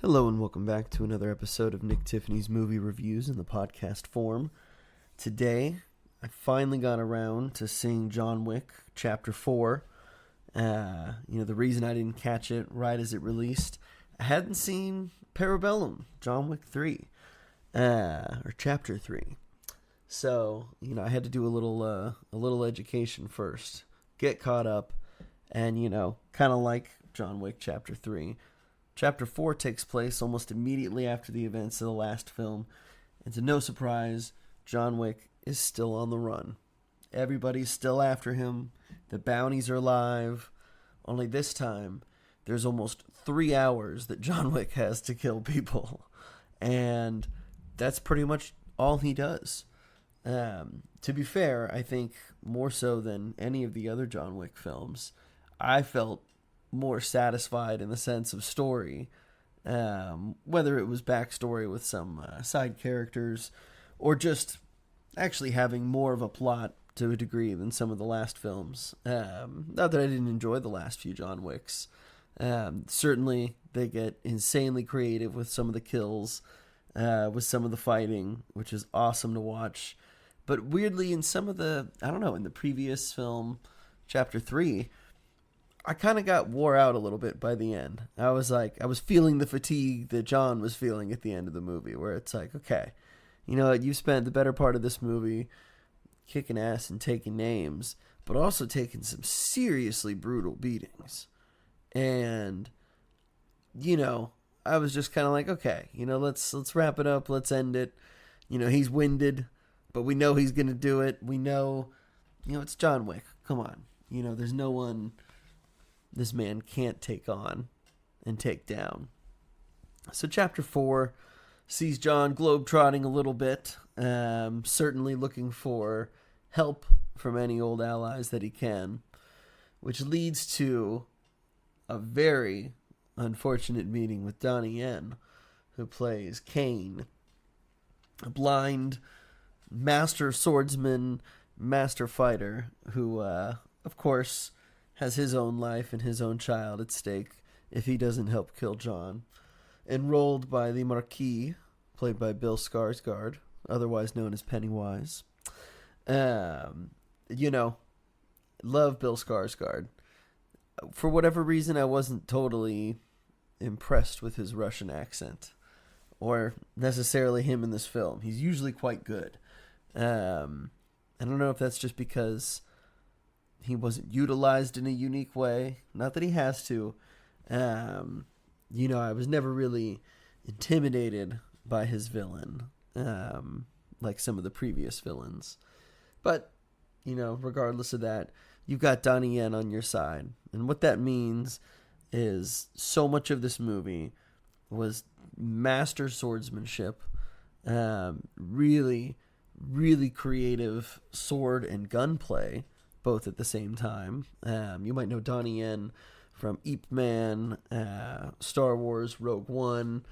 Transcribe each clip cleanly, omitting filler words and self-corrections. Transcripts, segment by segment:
Hello and welcome back to another episode of Nick Tiffany's movie reviews in the podcast form. Today, I finally got around to seeing John Wick Chapter 4. The reason I didn't catch it right as it released, I hadn't seen Parabellum, John Wick 3, or Chapter 3. So, I had to do a little education first, get caught up, and, kind of like John Wick Chapter 3. Chapter 4 takes place almost immediately after the events of the last film, and to no surprise, John Wick is still on the run. Everybody's still after him, the bounties are live, only this time, there's almost 3 hours that John Wick has to kill people, and that's pretty much all he does. To be fair, I think more so than any of the other John Wick films, I felt more satisfied in the sense of story, whether it was backstory with some side characters or just actually having more of a plot to a degree than some of the last films. Not that I didn't enjoy the last few John Wicks. Certainly they get insanely creative with some of the kills, with some of the fighting, which is awesome to watch. But weirdly, in some of in the previous film, Chapter 3, I kind of got wore out a little bit by the end. I was feeling the fatigue that John was feeling at the end of the movie, where it's like, okay, you spent the better part of this movie kicking ass and taking names, but also taking some seriously brutal beatings. And, I was just kind of like, okay, let's wrap it up. Let's end it. He's winded, but we know he's going to do it. We know, it's John Wick. Come on. There's no one this man can't take on and take down. So Chapter 4 sees John globetrotting a little bit, certainly looking for help from any old allies that he can, which leads to a very unfortunate meeting with Donnie Yen, who plays Kane, a blind master swordsman, master fighter, who, of course, has his own life and his own child at stake if he doesn't help kill John. Enrolled by the Marquis, played by Bill Skarsgård, otherwise known as Pennywise. Love Bill Skarsgård. For whatever reason, I wasn't totally impressed with his Russian accent, or necessarily him in this film. He's usually quite good. I don't know if that's just because he wasn't utilized in a unique way. Not that he has to. I was never really intimidated by his villain, like some of the previous villains. But, regardless of that, you've got Donnie Yen on your side. And what that means is so much of this movie was master swordsmanship, really, really creative sword and gunplay, both at the same time. You might know Donnie Yen from Ip Man, Star Wars, Rogue One.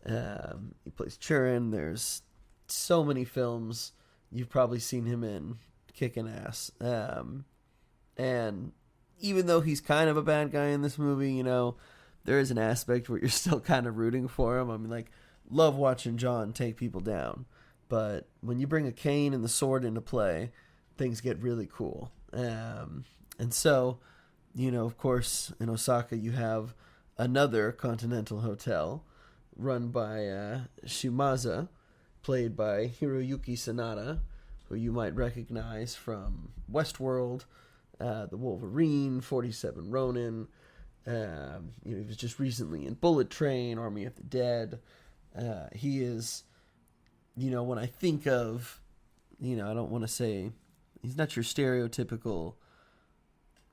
He plays Churin. There's so many films you've probably seen him in, kicking ass. And even though he's kind of a bad guy in this movie, there is an aspect where you're still kind of rooting for him. I mean, love watching John take people down. But when you bring a cane and the sword into play, things get really cool. And so, of course, in Osaka, you have another Continental Hotel run by Shimaza, played by Hiroyuki Sanada, who you might recognize from Westworld, The Wolverine, 47 Ronin. He was just recently in Bullet Train, Army of the Dead. He is, when I think of, I don't want to say, he's not your stereotypical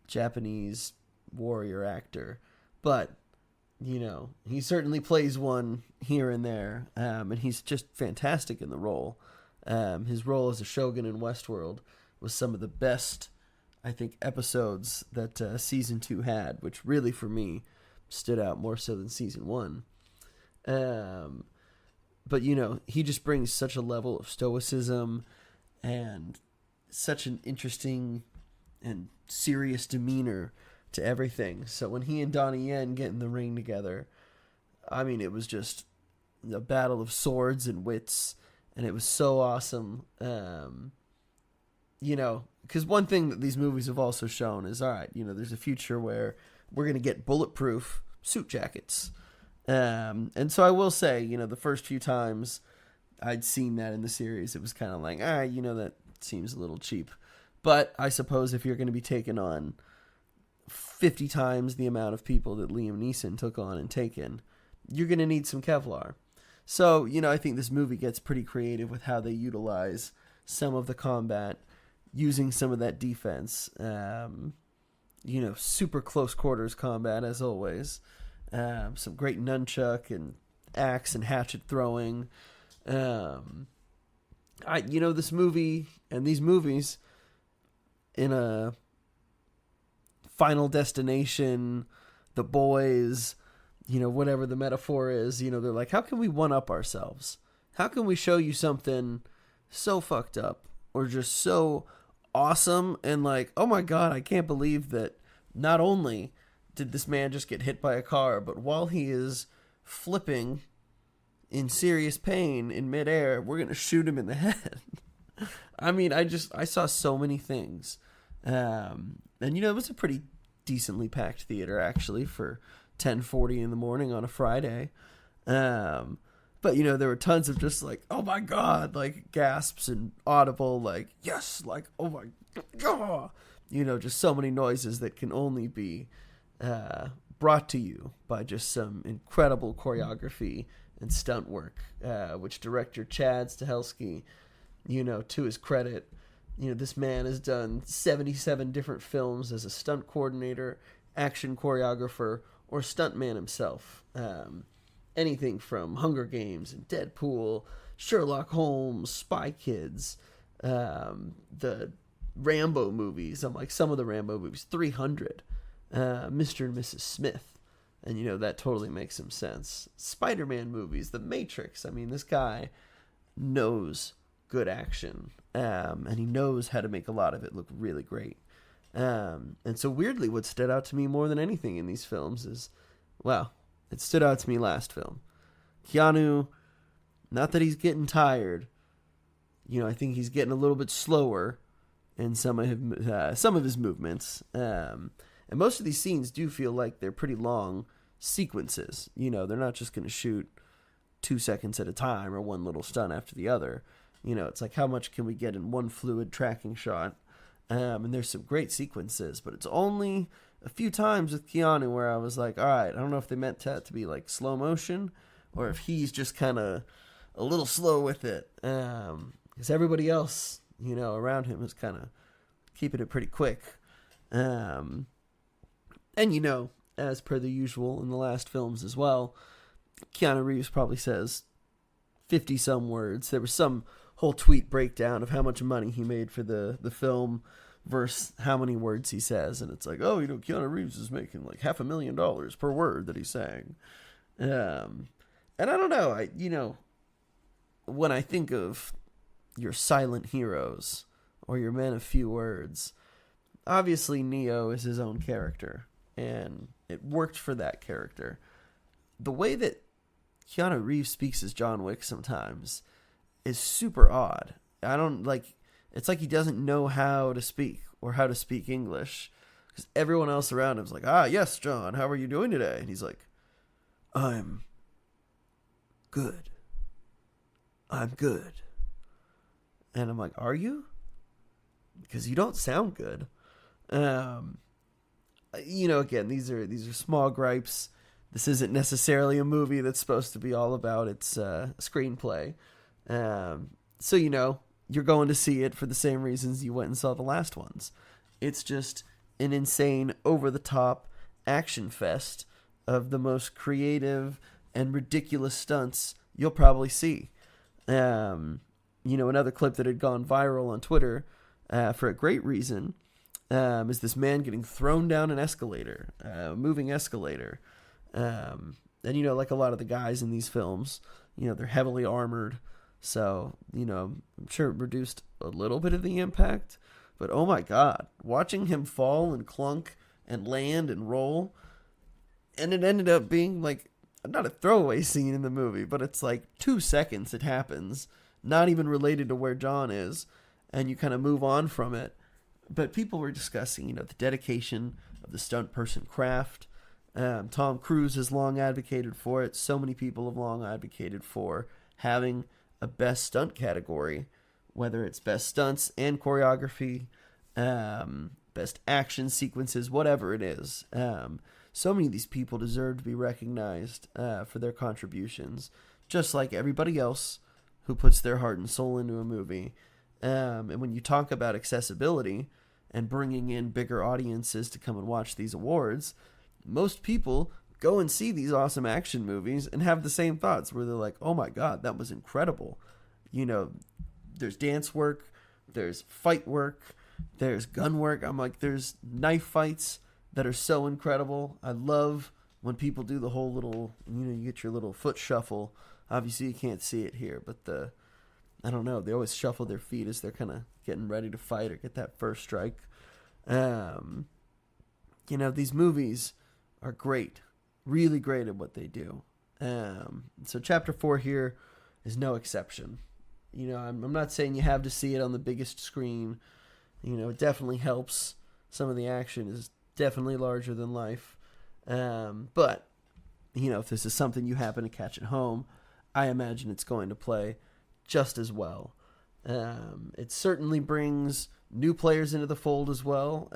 Japanese warrior actor, but, he certainly plays one here and there, and he's just fantastic in the role. His role as a shogun in Westworld was some of the best, I think, episodes that Season 2 had, which really, for me, stood out more so than Season 1. But, he just brings such a level of stoicism and such an interesting and serious demeanor to everything. So when he and Donnie Yen get in the ring together, I mean, it was just a battle of swords and wits, and it was so awesome. Because one thing that these movies have also shown is, all right, there's a future where we're going to get bulletproof suit jackets. And so I will say, the first few times I'd seen that in the series, it was kind of like, that seems a little cheap. But I suppose if you're going to be taking on 50 times the amount of people that Liam Neeson took on and Taken, you're going to need some Kevlar. So, I think this movie gets pretty creative with how they utilize some of the combat, using some of that defense. Super close quarters combat, as always. Some great nunchuck and axe and hatchet throwing. This movie and these movies in a Final Destination, The Boys, whatever the metaphor is, they're like, how can we one-up ourselves? How can we show you something so fucked up or just so awesome and like, oh my God, I can't believe that not only did this man just get hit by a car, but while he is flipping in serious pain in midair, we're going to shoot him in the head. I mean, I saw so many things. And it was a pretty decently packed theater actually for 10:40 in the morning on a Friday. But there were tons of just like, oh my God, like gasps and audible, like, yes, like, oh my God, just so many noises that can only be brought to you by just some incredible choreography and stunt work, which director Chad Stahelski, to his credit, this man has done 77 different films as a stunt coordinator, action choreographer, or stuntman himself. Anything from Hunger Games and Deadpool, Sherlock Holmes, Spy Kids, the Rambo movies. I'm like, some of the Rambo movies, 300, Mr. and Mrs. Smith. And, that totally makes some sense. Spider-Man movies, The Matrix. I mean, this guy knows good action. And he knows how to make a lot of it look really great. And so weirdly, what stood out to me more than anything in these films is, it stood out to me last film. Keanu, not that he's getting tired. I think he's getting a little bit slower in some of his movements. And most of these scenes do feel like they're pretty long sequences. They're not just going to shoot 2 seconds at a time or one little stunt after the other. It's like, how much can we get in one fluid tracking shot? And there's some great sequences, but it's only a few times with Keanu where I was like, all right, I don't know if they meant that to be like slow motion or if he's just kind of a little slow with it. Because everybody else, around him is kind of keeping it pretty quick. And, as per the usual in the last films as well, Keanu Reeves probably says 50-some words. There was some whole tweet breakdown of how much money he made for the film versus how many words he says. And it's like, Keanu Reeves is making like $500,000 per word that he's saying. And I don't know. When I think of your silent heroes or your men of few words, obviously Neo is his own character. And it worked for that character. The way that Keanu Reeves speaks as John Wick sometimes is super odd. It's like he doesn't know how to speak or how to speak English. Because everyone else around him is like, yes, John, how are you doing today? And he's like, I'm good. I'm good. And I'm like, are you? Because you don't sound good. Again, these are small gripes. This isn't necessarily a movie that's supposed to be all about its screenplay. So, you're going to see it for the same reasons you went and saw the last ones. It's just an insane, over-the-top action fest of the most creative and ridiculous stunts you'll probably see. Another clip that had gone viral on Twitter for a great reason is this man getting thrown down an escalator, moving escalator. And, like a lot of the guys in these films, they're heavily armored. So, I'm sure it reduced a little bit of the impact. But, oh my God, watching him fall and clunk and land and roll. And it ended up being like not a throwaway scene in the movie, but it's like 2 seconds it happens, not even related to where John is, and you kind of move on from it. But people were discussing, the dedication of the stunt person craft. Tom Cruise has long advocated for it. So many people have long advocated for having a best stunt category, whether it's best stunts and choreography, best action sequences, whatever it is. So many of these people deserve to be recognized for their contributions, just like everybody else who puts their heart and soul into a movie. And when you talk about accessibility and bringing in bigger audiences to come and watch these awards, most people go and see these awesome action movies and have the same thoughts where they're like, oh my God, that was incredible. There's dance work, there's fight work, there's gun work. I'm like, there's knife fights that are so incredible. I love when people do the whole little, you get your little foot shuffle. Obviously you can't see it here, but I don't know, they always shuffle their feet as they're kind of getting ready to fight or get that first strike. These movies are great, really great at what they do. So chapter 4 here is no exception. I'm not saying you have to see it on the biggest screen. It definitely helps. Some of the action is definitely larger than life. But, if this is something you happen to catch at home, I imagine it's going to play just as well. It certainly brings new players into the fold as well.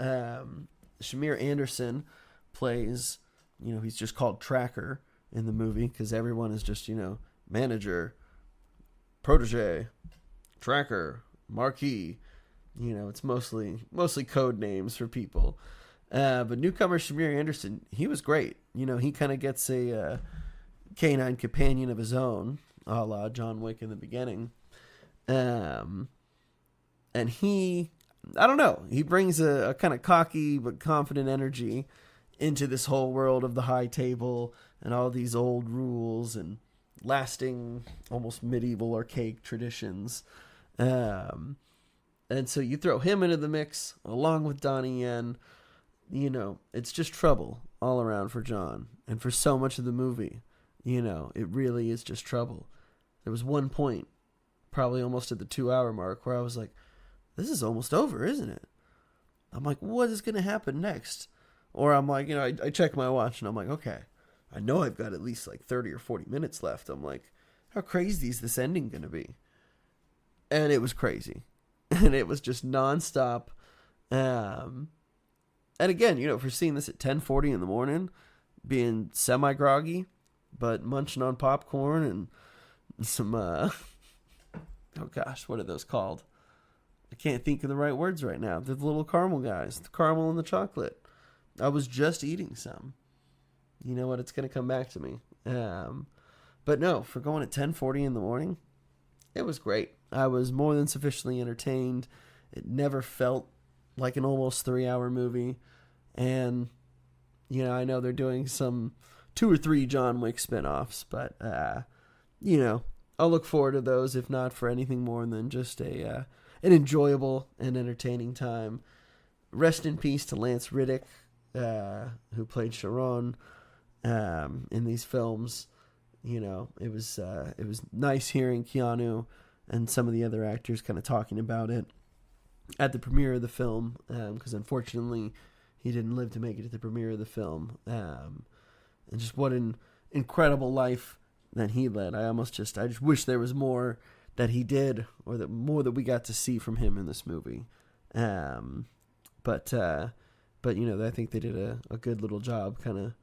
Shamir Anderson plays, he's just called Tracker in the movie because everyone is just, manager, protege, Tracker, Marquis. It's mostly code names for people. But newcomer Shamir Anderson, he was great. He kind of gets a canine companion of his own, a la John Wick in the beginning. And he, I don't know, he brings a kind of cocky but confident energy into this whole world of the high table and all these old rules and lasting, almost medieval, archaic traditions. And so you throw him into the mix along with Donnie Yen, it's just trouble all around for John. And for so much of the movie, it really is just trouble. There was one point, probably almost at the 2-hour mark, where I was like, this is almost over, isn't it? I'm like, what is going to happen next? Or I'm like, I check my watch and I'm like, okay, I know I've got at least like 30 or 40 minutes left. I'm like, how crazy is this ending going to be? And it was crazy. And it was just nonstop. And again, for seeing this at 10:40 in the morning, being semi-groggy, but munching on popcorn and some, oh gosh, what are those called? I can't think of the right words right now. They're the little caramel guys, the caramel and the chocolate. I was just eating some. You know what? It's going to come back to me. But no, for going at 10:40 in the morning, it was great. I was more than sufficiently entertained. It never felt like an almost 3-hour movie. And, I know they're doing some 2 or 3 John Wick spinoffs, but, I'll look forward to those, if not for anything more than just an enjoyable and entertaining time. Rest in peace to Lance Riddick, who played Sharon in these films. It was nice hearing Keanu and some of the other actors kind of talking about it at the premiere of the film, because unfortunately he didn't live to make it to the premiere of the film. And just what an incredible life that he led. I just wish there was more that he did, or that more that we got to see from him in this movie. But I think they did a good little job kind of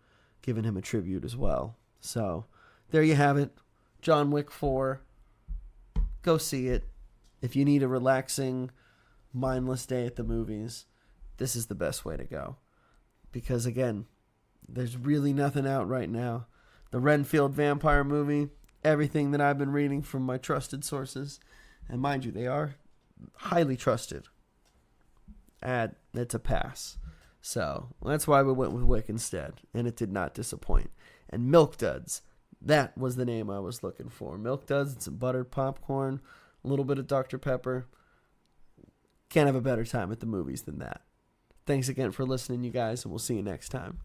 giving him a tribute as well. So there you have it. John Wick 4. Go see it. If you need a relaxing, mindless day at the movies, this is the best way to go. Because again, there's really nothing out right now. The Renfield vampire movie, everything that I've been reading from my trusted sources, and mind you, they are highly trusted, it's a pass. So that's why we went with Wick instead, and it did not disappoint. And Milk Duds, that was the name I was looking for. Milk Duds and some buttered popcorn, a little bit of Dr. Pepper. Can't have a better time at the movies than that. Thanks again for listening, you guys, and we'll see you next time.